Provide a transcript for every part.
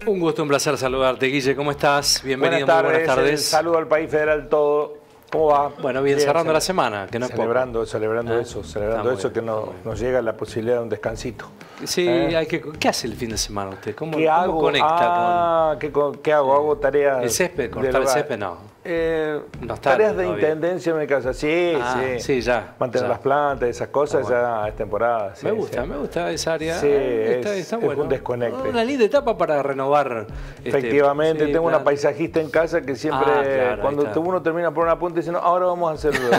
Un gusto, un placer saludarte, Guille. ¿Cómo estás? Bienvenido, buenas tardes. Saludo al país federal todo. ¿Cómo va? Bueno, bien, cerrando la semana, que no es celebrando poco. Celebrando eso, que nos llega la posibilidad de un descansito. Sí, ¿qué hace el fin de semana usted? ¿Cómo conecta? ¿Qué hago? Hago tareas. ¿El césped? ¿Cortar el césped? No. Tareas de intendencia en mi casa, sí, ya. Mantener las plantas, esas cosas, ya es temporada. Me gusta esa área. Sí, está bueno. Es un desconecte. Una linda etapa para renovar. Efectivamente, tengo una paisajista en casa que siempre, cuando uno termina por una punta, dice, no, ahora vamos a hacerlo.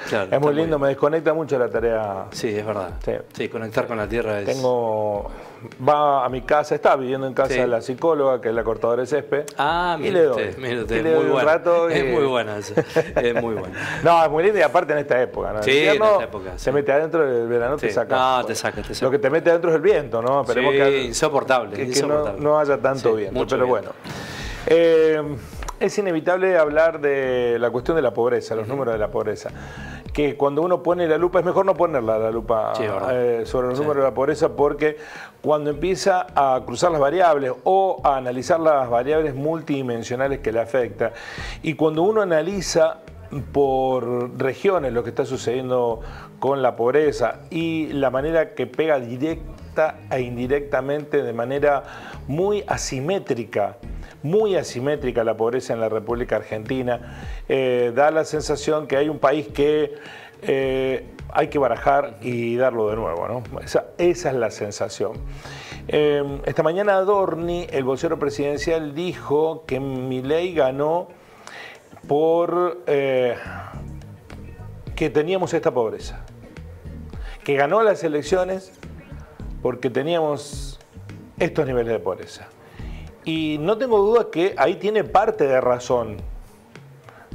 Claro, es muy lindo, me desconecta mucho la tarea. Sí, es verdad. Sí, conectar con la tierra es... Va a mi casa, está viviendo en casa de la psicóloga, que es la cortadora de césped. Y le doy. Muy buena. Un rato es muy buena esa. Es muy buena. No, es muy linda y aparte en esta época, ¿no? Sí, en esta época. Se mete adentro, el verano te saca. No, te saca. Lo que te mete adentro es el viento, ¿no? Esperemos insoportable. Que no haya tanto viento, pero bueno. Es inevitable hablar de la cuestión de la pobreza, los números de la pobreza. Que cuando uno pone la lupa, es mejor no ponerla la lupa sobre los números de la pobreza, porque cuando empieza a cruzar las variables o a analizar las variables multidimensionales que le afectan, y cuando uno analiza por regiones lo que está sucediendo con la pobreza y la manera que pega directa e indirectamente de manera muy asimétrica la pobreza en la República Argentina, da la sensación que hay un país que hay que barajar y darlo de nuevo, ¿no? Esa es la sensación. Esta mañana Adorni, el vocero presidencial, dijo que Milei ganó por que teníamos esta pobreza, que ganó las elecciones porque teníamos estos niveles de pobreza. Y no tengo duda que ahí tiene parte de razón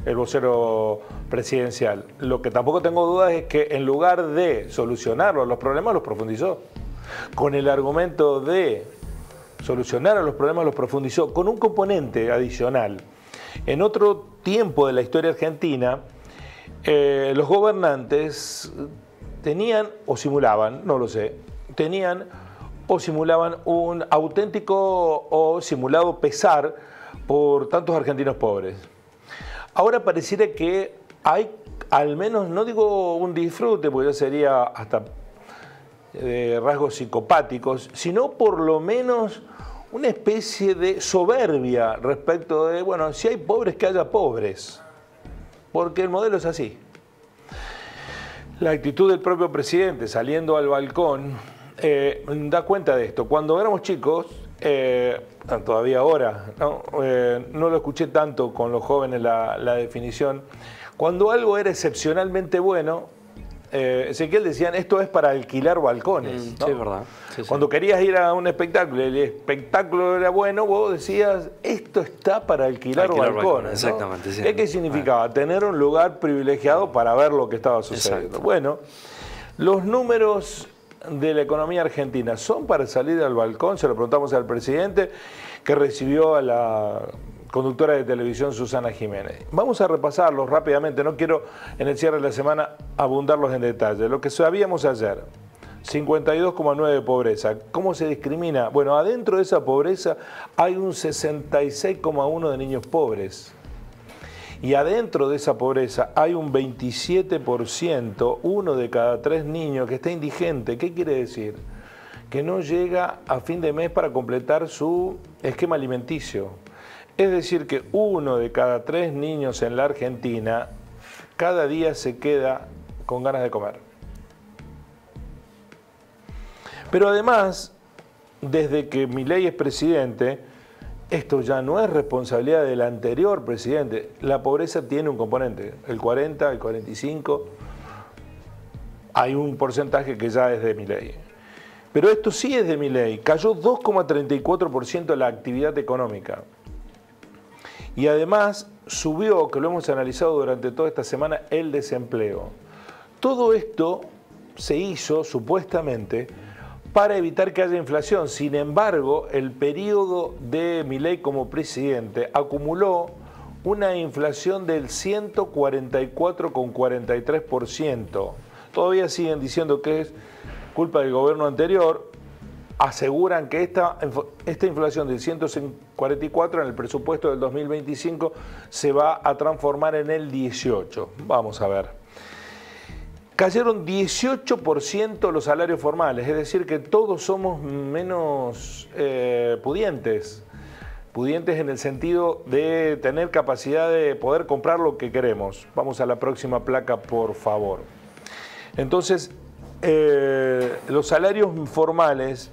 el vocero presidencial. Lo que tampoco tengo dudas es que en lugar de solucionarlos, los problemas los profundizó. Con el argumento de solucionar a los problemas los profundizó con un componente adicional. En otro tiempo de la historia argentina, los gobernantes tenían o simulaban, no lo sé, o simulaban un auténtico o simulado pesar por tantos argentinos pobres. Ahora pareciera que hay, al menos, no digo un disfrute, porque ya sería hasta rasgos psicopáticos, sino por lo menos una especie de soberbia respecto de, bueno, si hay pobres, que haya pobres, porque el modelo es así. La actitud del propio presidente saliendo al balcón da cuenta de esto. Cuando éramos chicos, todavía ahora, no lo escuché tanto con los jóvenes la definición, cuando algo era excepcionalmente bueno, Ezequiel decían, esto es para alquilar balcones, ¿no? Sí, es verdad. Sí, cuando querías ir a un espectáculo y el espectáculo era bueno, vos decías, esto está para alquilar balcones, ¿no? Exactamente. Sí. ¿Qué significaba? Tener un lugar privilegiado para ver lo que estaba sucediendo. Exacto. Bueno, los números de la economía argentina son para salir al balcón. Se lo preguntamos al presidente, que recibió a la conductora de televisión Susana Jiménez. Vamos a repasarlos rápidamente, no quiero en el cierre de la semana abundarlos en detalle. Lo que sabíamos ayer, 52,9 de pobreza. ¿Cómo se discrimina? Bueno, adentro de esa pobreza hay un 66,1 de niños pobres. Y adentro de esa pobreza hay un 27%, uno de cada 3 niños, que está indigente. ¿Qué quiere decir? Que no llega a fin de mes para completar su esquema alimenticio. Es decir, que uno de cada 3 niños en la Argentina cada día se queda con ganas de comer. Pero además, desde que Milei es presidente, esto ya no es responsabilidad del anterior presidente. La pobreza tiene un componente, el 40, el 45. Hay un porcentaje que ya es de Milei. Pero esto sí es de Milei. Cayó 2,34% la actividad económica. Y además subió, que lo hemos analizado durante toda esta semana, el desempleo. Todo esto se hizo supuestamente para evitar que haya inflación. Sin embargo, el periodo de Milei como presidente acumuló una inflación del 144,43%. Todavía siguen diciendo que es culpa del gobierno anterior. aseguran que esta inflación del 144 en el presupuesto del 2025 se va a transformar en el 18. Vamos a ver. Cayeron 18% los salarios formales, es decir, que todos somos menos pudientes. Pudientes en el sentido de tener capacidad de poder comprar lo que queremos. Vamos a la próxima placa, por favor. Entonces, los salarios formales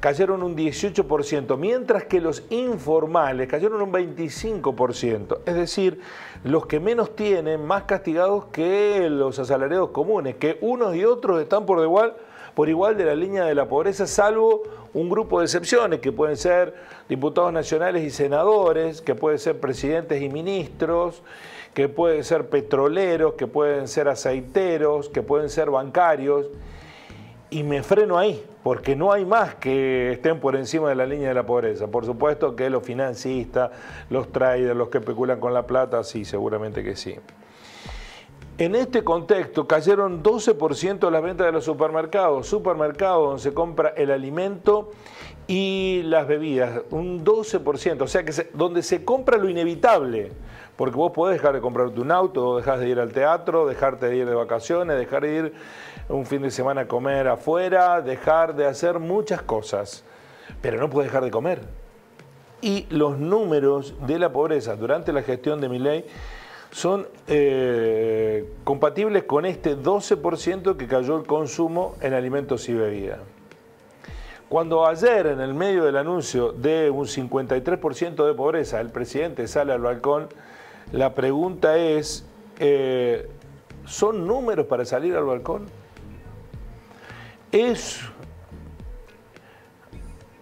cayeron un 18%, mientras que los informales cayeron un 25%. Es decir, los que menos tienen, más castigados que los asalariados comunes, que unos y otros están por igual de la línea de la pobreza, salvo un grupo de excepciones, que pueden ser diputados nacionales y senadores, que pueden ser presidentes y ministros, que pueden ser petroleros, que pueden ser aceiteros, que pueden ser bancarios. Y me freno ahí, porque no hay más que estén por encima de la línea de la pobreza. Por supuesto que los financistas, los traders, los que especulan con la plata, sí, seguramente que sí. En este contexto cayeron 12% las ventas de los supermercados donde se compra el alimento y las bebidas, un 12%, o sea que donde se compra lo inevitable, porque vos podés dejar de comprarte un auto, dejás de ir al teatro, dejarte de ir de vacaciones, dejar de ir un fin de semana a comer afuera, dejar de hacer muchas cosas, pero no podés dejar de comer. Y los números de la pobreza durante la gestión de Milei son compatibles con este 12% que cayó el consumo en alimentos y bebidas. Cuando ayer, en el medio del anuncio de un 53% de pobreza, el presidente sale al balcón, la pregunta es, ¿son números para salir al balcón? ¿Es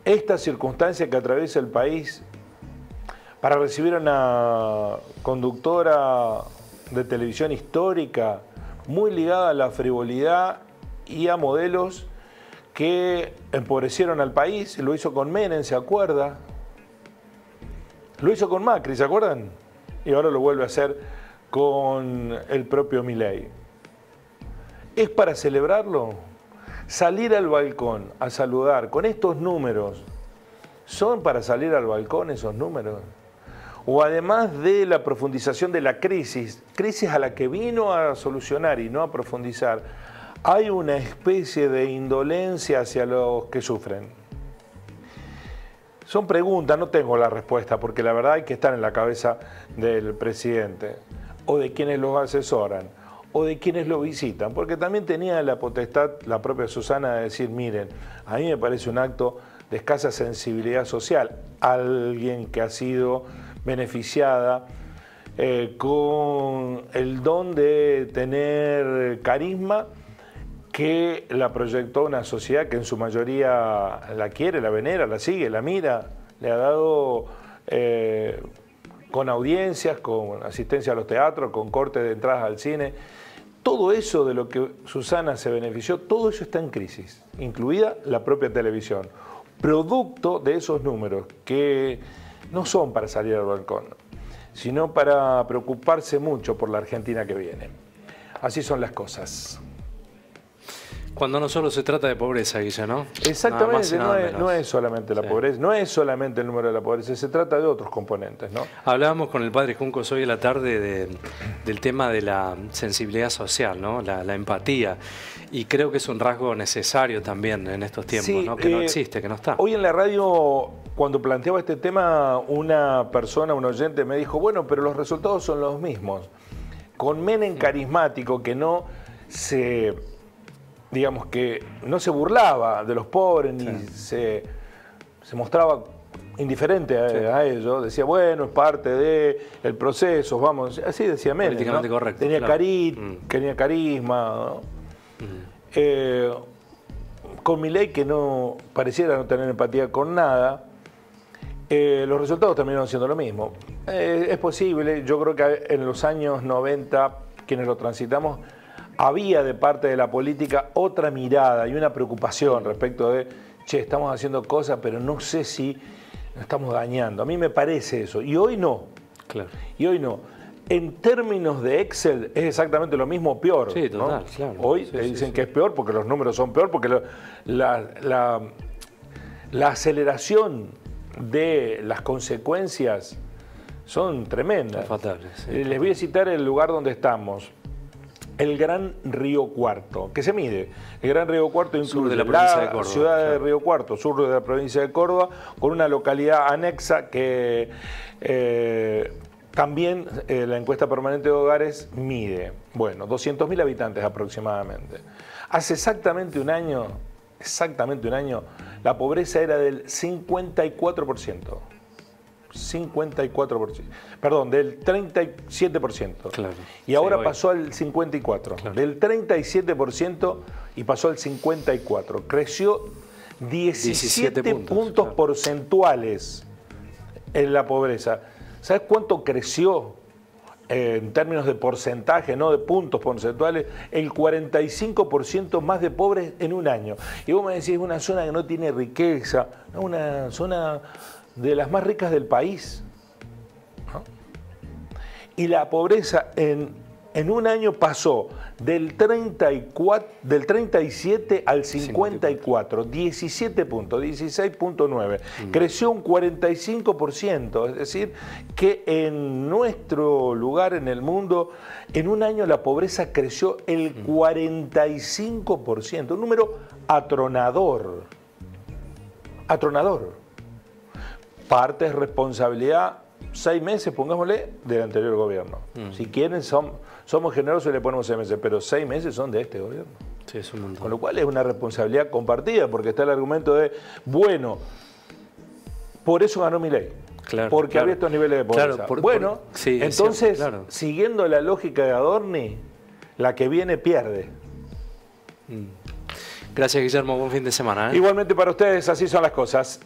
esta circunstancia que atraviesa el país para recibir a una conductora de televisión histórica muy ligada a la frivolidad y a modelos que empobrecieron al país? Lo hizo con Menem, ¿se acuerda? Lo hizo con Macri, ¿se acuerdan? Y ahora lo vuelve a hacer con el propio Milei. ¿Es para celebrarlo? Salir al balcón a saludar con estos números, ¿son para salir al balcón esos números? O además de la profundización de la crisis a la que vino a solucionar y no a profundizar, hay una especie de indolencia hacia los que sufren. Son preguntas, no tengo la respuesta, porque la verdad hay que estar en la cabeza del presidente, o de quienes los asesoran, o de quienes lo visitan, porque también tenía la potestad la propia Susana de decir, miren, a mí me parece un acto de escasa sensibilidad social, alguien que ha sido beneficiada con el don de tener carisma, que la proyectó una sociedad que en su mayoría la quiere, la venera, la sigue, la mira, le ha dado con audiencias, con asistencia a los teatros, con corte de entradas al cine. Todo eso de lo que Susana se benefició, todo eso está en crisis, incluida la propia televisión, producto de esos números que no son para salir al balcón, sino para preocuparse mucho por la Argentina que viene. Así son las cosas. Cuando no solo se trata de pobreza, Guilla, ¿no? Exactamente, no es solamente la pobreza, no es solamente el número de la pobreza, se trata de otros componentes, ¿no? Hablábamos con el padre Juncos hoy a la tarde del tema de la sensibilidad social, ¿no? La empatía, y creo que es un rasgo necesario también en estos tiempos, sí, ¿no? Que no existe, que no está. Hoy en la radio, cuando planteaba este tema, una persona, un oyente me dijo, bueno, pero los resultados son los mismos. Con Menem carismático, que no se... digamos que no se burlaba de los pobres ni se mostraba indiferente a ellos, decía, bueno, es parte del proceso, vamos, así decía Menem, políticamente ¿no? correcto, tenía, claro. tenía carisma, ¿no? Con Milei, que no pareciera no tener empatía con nada, los resultados terminaron siendo lo mismo. Es posible, yo creo que en los años 90, quienes lo transitamos, había de parte de la política otra mirada y una preocupación respecto de, che, estamos haciendo cosas, pero no sé si nos estamos dañando. A mí me parece eso. Y hoy no. Claro. Y hoy no. En términos de Excel es exactamente lo mismo o peor. Sí, total, ¿no? claro. Hoy sí, te dicen sí. que es peor porque los números son peor, porque la aceleración de las consecuencias son tremendas. Fatales, sí. Les voy a citar el lugar donde estamos. El Gran Río Cuarto, que se mide. El Gran Río Cuarto incluye la ciudad de Río Cuarto, sur de la provincia de Córdoba, con una localidad anexa que también la encuesta permanente de hogares mide. Bueno, 200.000 habitantes aproximadamente. Hace exactamente un año, la pobreza era del 54%. 54%, perdón, del 37%. Claro. Y ahora pasó al 54%. Claro. Del 37% y pasó al 54%. Creció 17 puntos claro. porcentuales en la pobreza. ¿Sabes cuánto creció en términos de porcentaje, no de puntos porcentuales? El 45% más de pobres en un año. Y vos me decís, una zona que no tiene riqueza, una zona de las más ricas del país, ¿no? Y la pobreza en un año pasó del 37 al 54, 17 puntos, 16.9. Creció un 45%, es decir, que en nuestro lugar en el mundo, en un año la pobreza creció el 45%, un número atronador. Atronador. Parte es responsabilidad, 6 meses, pongámosle, del anterior gobierno. Si quieren, somos generosos y le ponemos 6 meses, pero 6 meses son de este gobierno. Sí, es un montón. Con lo cual es una responsabilidad compartida, porque está el argumento de, bueno, por eso ganó Milei. Claro, porque había estos niveles de pobreza. Claro, sí, entonces, claro. Siguiendo la lógica de Adorni, la que viene pierde. Gracias, Guillermo. Buen fin de semana. Igualmente para ustedes, así son las cosas.